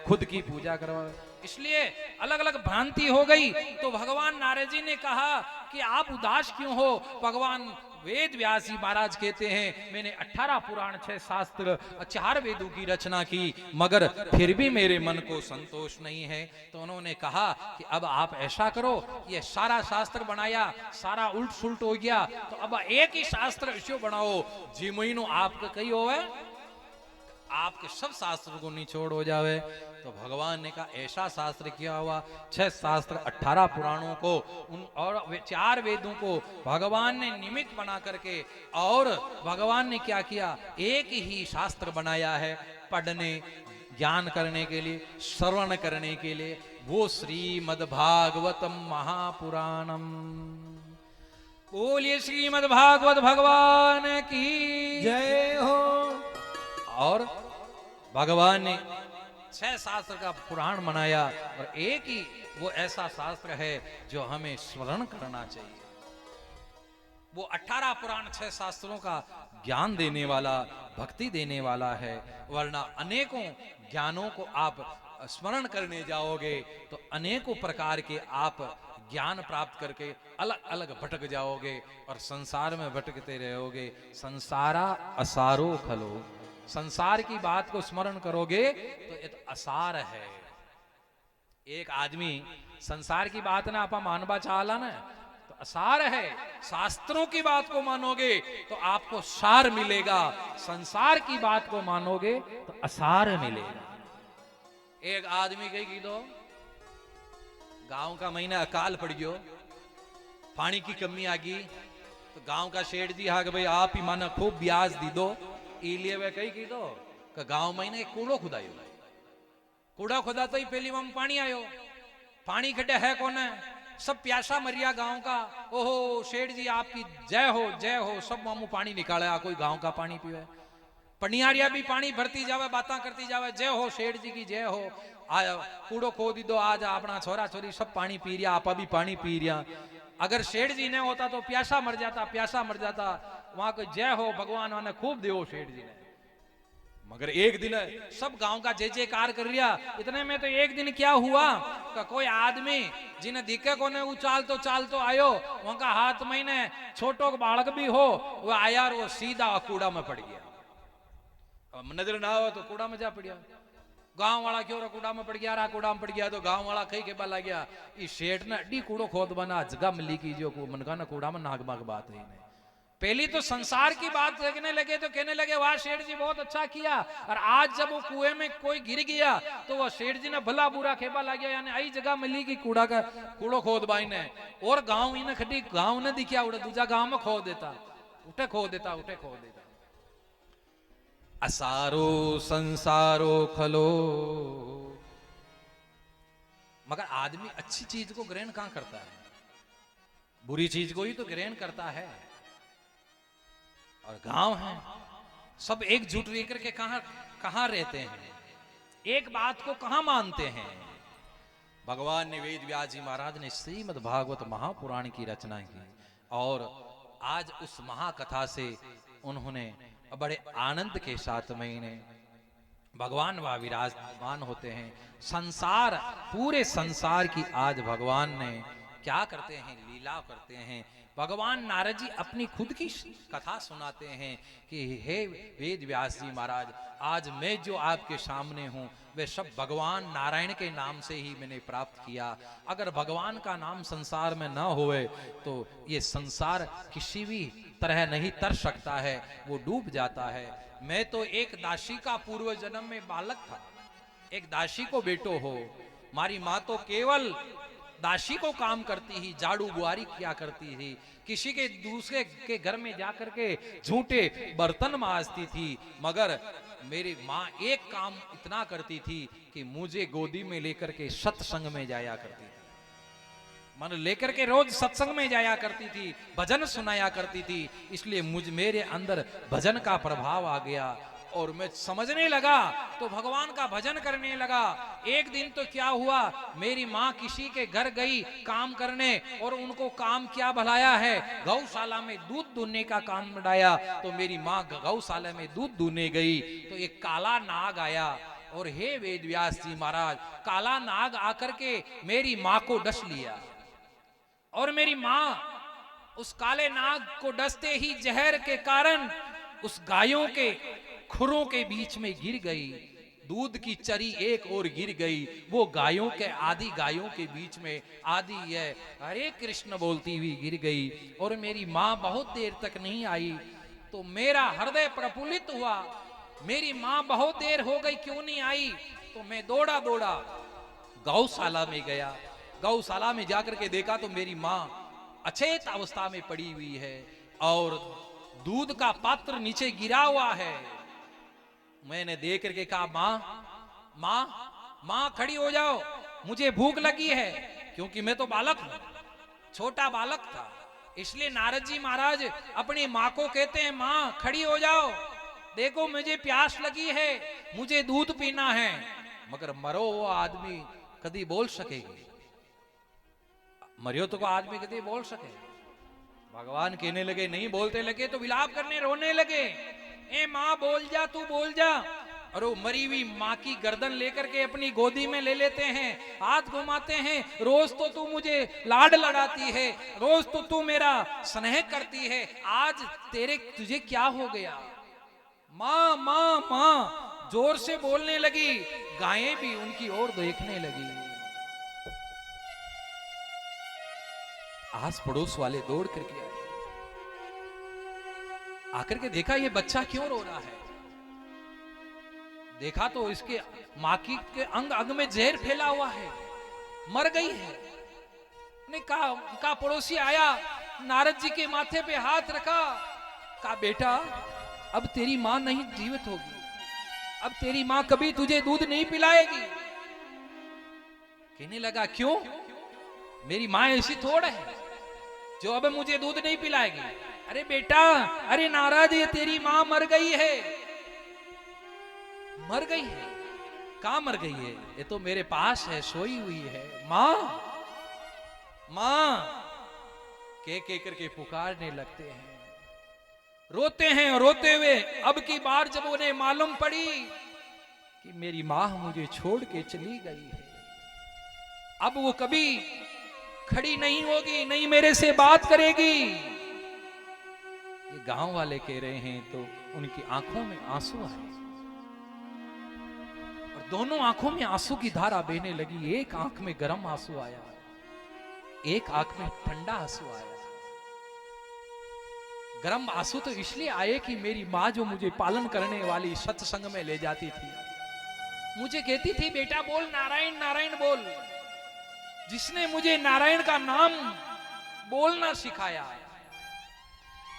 खुद की पूजा करवावे। इसलिए अलग अलग भ्रांति हो गई। तो भगवान नारद जी ने कहा कि आप उदास क्यों हो। भगवान वेद व्यास जी महाराज कहते हैं मैंने 18 पुराण 6 शास्त्र 4 वेदों की रचना की, मगर फिर भी मेरे मन को संतोष नहीं है। तो उन्होंने कहा कि अब आप ऐसा करो, ये सारा शास्त्र बनाया, सारा उल्ट सुल्ट हो गया, तो अब एक ही शास्त्र इसे बनाओ जी महीनों आपके कही होवे, आपके सब शास्त्र को निचोड़ हो जावे। तो भगवान ने कहा ऐसा शास्त्र किया हुआ 6 शास्त्र 18 पुराणों को और 4 वेदों को भगवान ने निमित्त बना करके, और भगवान ने क्या किया, एक ही शास्त्र बनाया है पढ़ने ज्ञान करने के लिए, श्रवण करने के लिए, वो श्रीमद् भागवतम महापुराणम। बोलिए श्रीमद् भागवत भगवान की जय हो। और भगवान ने 6 शास्त्र का पुराण बनाया, और एक ही वो ऐसा शास्त्र है जो हमें स्मरण करना चाहिए। वो 18 पुराण 6 शास्त्रों का ज्ञान देने वाला, भक्ति देने वाला है। वरना अनेकों ज्ञानों को आप स्मरण करने जाओगे तो अनेकों प्रकार के आप ज्ञान प्राप्त करके अलग अलग भटक जाओगे और संसार में भटकते रहोगे। संसारा असारो खलो, संसार की बात को स्मरण करोगे तो ये तो असार है। एक आदमी संसार की बात ना आपा मानवा चाहला ना तो असार है। शास्त्रों की बात को मानोगे तो आपको सार मिलेगा, संसार की बात को मानोगे तो असार मिलेगा। एक आदमी कही की दो गांव का महीना अकाल पड़ गयो, पानी की कमी आ गई, तो गांव का शेठ जी हाँ भाई आप ही माना खूब ब्याज दी दो। इलिए वे कही की दो कि गांव में एक कूड़ो खुदायो, कूड़ा खुदा तो ही पहली वहां पानी आयो, पानी खड्डे है कौन है, सब प्यासा मरिया गांव का। ओहो शेठ जी आपकी जय हो जय हो, सब मामू पानी निकाले, कोई गांव का पानी पीवे। पनियारिया भी पानी भरती जावे, बातें करती जावे, जय हो शेठ जी की जय हो। कूड़ो खो दी दो, आज अपना छोरा छोरी सब पानी पी रिया, आपा भी पानी पी रिया। अगर शेठ जी ने होता तो प्यासा मर जाता, प्यासा मर जाता। वहां को जय हो भगवान ने खूब देव शेठ जी ने। मगर एक दिन सब गांव का जय जयकार कर रिया। इतने में तो एक दिन क्या हुआ कि कोई आदमी जिन्हें दिखे को ने चाल तो आयो, वहां का हाथ में ने छोटो बालक भी हो, वो आया और वो सीधा कूड़ा में पड़ गया। अब नजर ना हो तो कूड़ा में जा पड़िया। गांव वाला क्यों कूड़ा में पड़ गया, रहा कूड़ा में पड़ गया। तो गांव वाला कही के बाला गया, इस शेठ ने अड्डी कूड़ो खोद बना जगह मिली की जो मन का ना कूड़ा में नाग माग बात है। पहली तो संसार की बात कहने लगे तो कहने लगे वाह शेठ जी बहुत अच्छा किया, और आज जब वो कुएं में कोई गिर गया तो वो शेठ जी ने भला बुरा खेबा लग गया, यानी आई जगह मिली कि कूड़ा का कूड़ो खोद बाई ने। और गांव इन्हें खड़ी गांव ने दिखा उड़े दूजा गांव में खो देता, उठे खो देता, उठे खो देता। असारो संसारो खलो। मगर आदमी अच्छी चीज को ग्रहण कहां करता है, बुरी चीज को ही तो ग्रहण करता है। और गांव है सब एकजुट लेकर के कहां रहते हैं, एक बात को कहां मानते हैं। भगवान ने वेद व्यास जी महाराज ने श्रीमद् भागवत महापुराण की रचना की, और आज उस महाकथा से उन्होंने बड़े आनंद के साथ में भगवान वह विराजमान होते हैं। संसार पूरे संसार की आज भगवान ने क्या करते हैं, लीला करते हैं। भगवान नारद जी अपनी खुद की कथा सुनाते हैं कि हे वेद व्यास जी महाराज, आज मैं जो आपके सामने हूँ वे सब भगवान नारायण के नाम से ही मैंने प्राप्त किया। अगर भगवान का नाम संसार में न होए तो ये संसार किसी भी तरह नहीं तर सकता है, वो डूब जाता है। मैं तो एक दासी का पूर्व जन्म में बालक था, एक दासी को बेटो हो। मारी माँ तो केवल दासी को काम करती ही, झाड़ू बुआरी किया करती थी, किसी के दूसरे के घर में जाकर के झूठे बर्तन मांजती थी। मगर मेरी माँ एक काम इतना करती थी कि मुझे गोदी में लेकर के सत्संग में जाया करती थी। मन लेकर के रोज सत्संग में जाया करती थी, भजन सुनाया करती थी। इसलिए मेरे अंदर भजन का प्रभाव आ गया और मैं समझने लगा तो भगवान का भजन करने लगा। एक दिन तो क्या हुआ, मेरी माँ किसी के घर गई काम करने और उनको काम क्या भलाया है, गौशाला में दूध दूहने का काम बढ़ाया। तो मेरी माँ गौशाला में दूध दूहने गई तो एक काला नाग आया और हे वेद व्यास जी महाराज, काला नाग आकर के मेरी माँ को डस लिया और मेरी माँ उस काले नाग को डसते ही जहर के कारण उस गायों के खुरों के बीच में गिर गई। दूध की चरी एक और गिर गई, वो गायों के आदि गायों के बीच में आदि है हरे कृष्ण बोलती हुई गिर गई। और मेरी माँ बहुत देर तक नहीं आई तो मेरा हृदय प्रफुल्लित हुआ। मेरी माँ बहुत देर हो गई क्यों नहीं आई, तो मैं दौड़ा दौड़ा गौशाला में गया। गौशाला में जाकर के देखा तो मेरी माँ अचेत अवस्था में पड़ी हुई है और दूध का पात्र नीचे गिरा हुआ है। मैंने देख करके कहा, माँ माँ माँ खड़ी हो जाओ, मुझे भूख लगी है। क्योंकि मैं तो बालक हूं, छोटा बालक था, इसलिए नारद जी महाराज अपनी माँ को कहते हैं, माँ खड़ी हो जाओ, देखो मुझे प्यास लगी है, मुझे दूध पीना है। मगर मरो वो आदमी कभी बोल सकेगी, मरियो तो को आदमी कभी बोल सके। भगवान कहने लगे, नहीं बोलते लगे तो विलाप करने रोने लगे, ए माँ बोल जा, तू बोल जा। और वो मरी हुई माँ की गर्दन लेकर के अपनी गोदी में ले लेते हैं, हाथ घुमाते हैं, रोज तो तू मुझे लाड लड़ाती है, रोज तो तू मेरा स्नेह करती है, आज तुझे क्या हो गया। माँ माँ माँ जोर से बोलने लगी, गायें भी उनकी ओर देखने लगी। आस पड़ोस वाले दौड़ करके आए, आकर के देखा ये बच्चा क्यों रो रहा है। देखा तो इसके माँ की के अंग अंग में जहर फैला हुआ है, मर गई है। ने कहा पड़ोसी आया, नारद जी के माथे पे हाथ रखा, कहा बेटा अब तेरी माँ नहीं जीवित होगी, अब तेरी माँ कभी तुझे दूध नहीं पिलाएगी। कहने लगा क्यों, मेरी माँ ऐसी थोड़ है जो अब मुझे दूध नहीं पिलाएगी। अरे बेटा, अरे नाराज, ये तेरी माँ मर गई है। मर गई है? कहां मर गई है? ये तो मेरे पास है, सोई हुई है। माँ माँ के करके पुकारने लगते हैं, रोते हैं। रोते हुए अब की बार जब उन्हें मालूम पड़ी कि मेरी माँ मुझे छोड़ के चली गई है, अब वो कभी खड़ी नहीं होगी, नहीं मेरे से बात करेगी। ये गांव वाले कह रहे हैं तो उनकी आंखों में आंसू आए और दोनों आंखों में आंसू की धारा बहने लगी। एक आंख में गर्म आंसू आया, एक आंख में ठंडा आंसू आया। गर्म आंसू तो इसलिए आए कि मेरी माँ जो मुझे पालन करने वाली सत्संग में ले जाती थी, मुझे कहती थी बेटा बोल नारायण नारायण बोल। जिसने मुझे नारायण का नाम बोलना सिखाया,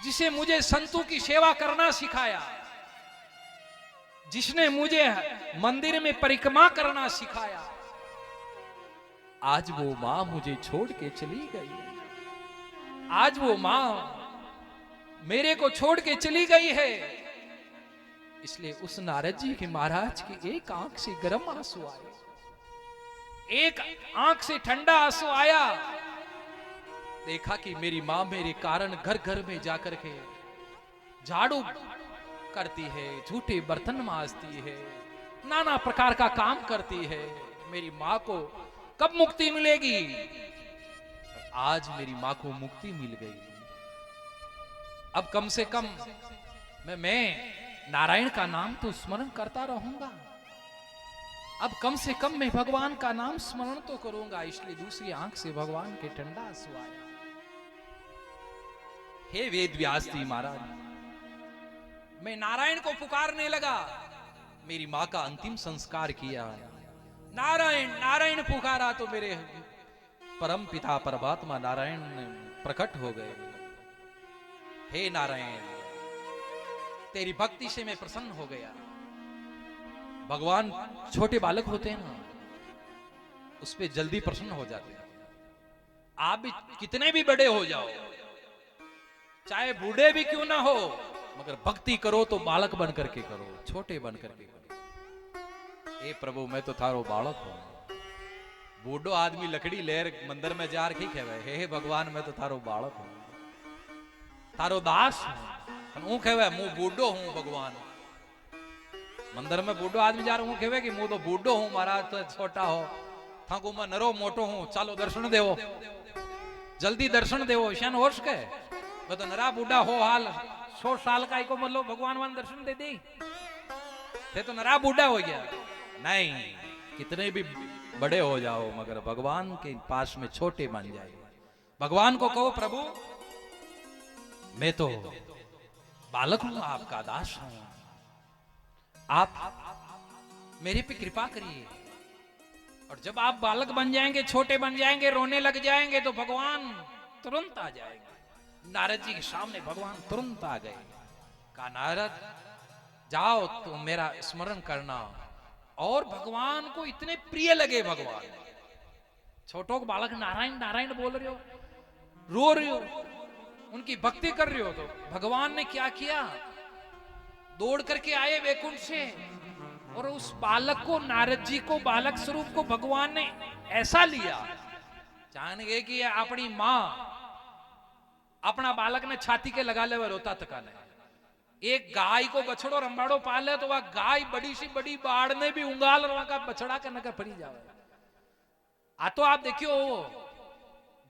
जिसे मुझे संतों की सेवा करना सिखाया, जिसने मुझे मंदिर में परिक्रमा करना सिखाया, आज वो मां मुझे छोड़ के चली गई। आज वो मां मेरे को छोड़ के चली गई है। इसलिए उस नारद जी के महाराज की एक आंख से गर्म आंसू आए, एक आंख से ठंडा आंसू आया। देखा कि मेरी मां मेरे कारण घर घर में जाकर के झाड़ू करती है, झूठे बर्तन मांजती है, नाना प्रकार का काम करती है। मेरी मां को कब मुक्ति मिलेगी? आज मेरी मां को मुक्ति मिल गई। अब कम से कम मैं नारायण का नाम तो स्मरण करता रहूंगा। अब कम से कम मैं भगवान का नाम स्मरण तो करूंगा। इसलिए दूसरी आंख से भगवान के ठंडा आंसू आया। हे वेद व्यास जी महाराज, मैं नारायण को पुकारने लगा। मेरी मां का अंतिम संस्कार किया, नारायण नारायण पुकारा तो मेरे परम पिता परमात्मा नारायण प्रकट हो गए। हे नारायण, तेरी भक्ति से मैं प्रसन्न हो गया। भगवान छोटे बालक होते हैं ना, उस पे जल्दी प्रसन्न हो जाते हैं। आप भी कितने भी बड़े हो जाओ, चाहे बूढ़े भी क्यों ना हो, मगर भक्ति करो तो बालक बन करके करो, छोटे बन करके करो। ए प्रभु, मैं तो थारो बालक हूं। बूढ़ो आदमी लकड़ी लेर मंदिर में जा रखी कहवे, हे भगवान मैं तो थारो बालक हूं, थारो दास हूं। हूं कहवे मु बूढ़ो हूं भगवान। मंदिर में बूढ़ो आदमी जा रहा हूं कहवे कि मु तो बूढ़ो हूं, महाराज तो छोटा हो, थाको मैं नरो मोटो हूं, चालो दर्शन देवो, जल्दी दर्शन देवो। शान होश के मैं तो नरा बूढ़ा हो हाल 100 साल का को मतलब भगवान वन दर्शन दे दी, थे तो नरा बूढ़ा हो गया। नहीं, कितने भी बड़े हो जाओ मगर भगवान के पास में छोटे बन जाए। भगवान को कहो प्रभु मैं तो बालक हूं, आपका दास हूं, आप मेरे पे कृपा करिए। और जब आप बालक बन जाएंगे, छोटे बन जाएंगे, रोने लग जाएंगे तो भगवान तुरंत आ जाएंगे। नारद जी के सामने भगवान तुरंत आ गए। कहा नारद जाओ तुम मेरा स्मरण करना। और भगवान को इतने प्रिय लगे भगवान। छोटो को बालक नारायण नारायण बोल रहे हो, रो रहे हो, उनकी भक्ति कर रहे हो, तो भगवान ने क्या किया, दौड़ करके आए वैकुंठ से और उस बालक को, नारद जी को, बालक स्वरूप को भगवान ने ऐसा लिया, जान गए कि अपनी मां अपना बालक ने छाती के लगा ले वह रोता तका ले। एक गाय को बछड़ो रंबाड़ो पाले तो वह गाय बड़ी सी बड़ी बाढ़ ने भी उंगाल और वहां का बछड़ा का नगर फरी जावे। आ तो आप देखियो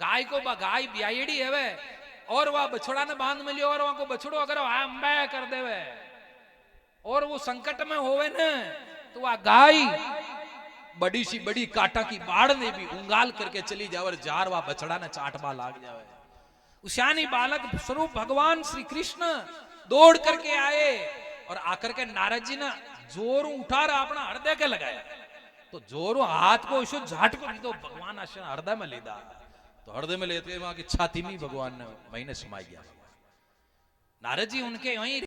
गाय को गाय ब्यायड़ी है और वह बछड़ा ने बांध में लियो और वहां को बछड़ो अगर अंबा कर देवे और वो संकट में होवे न तो वह गाय बड़ी सी बड़ी काटा की बाढ़ ने भी उंगाल करके चली जावे, जार वह बछड़ा ने चाटवा लाग जावे। उशानी बालक स्वरूप भगवान श्री कृष्ण दौड़ करके आए और आकर के नारद जी ने जोर उठा रहा अपना हृदय के लगाया, तो जोर हाथ को ऐसे झाट को तो भगवान आशन हृदय में लेदा, तो हृदय में लेते वहां की छाती में भगवान ने महीने समाई गया। नारद जी उनके वहीं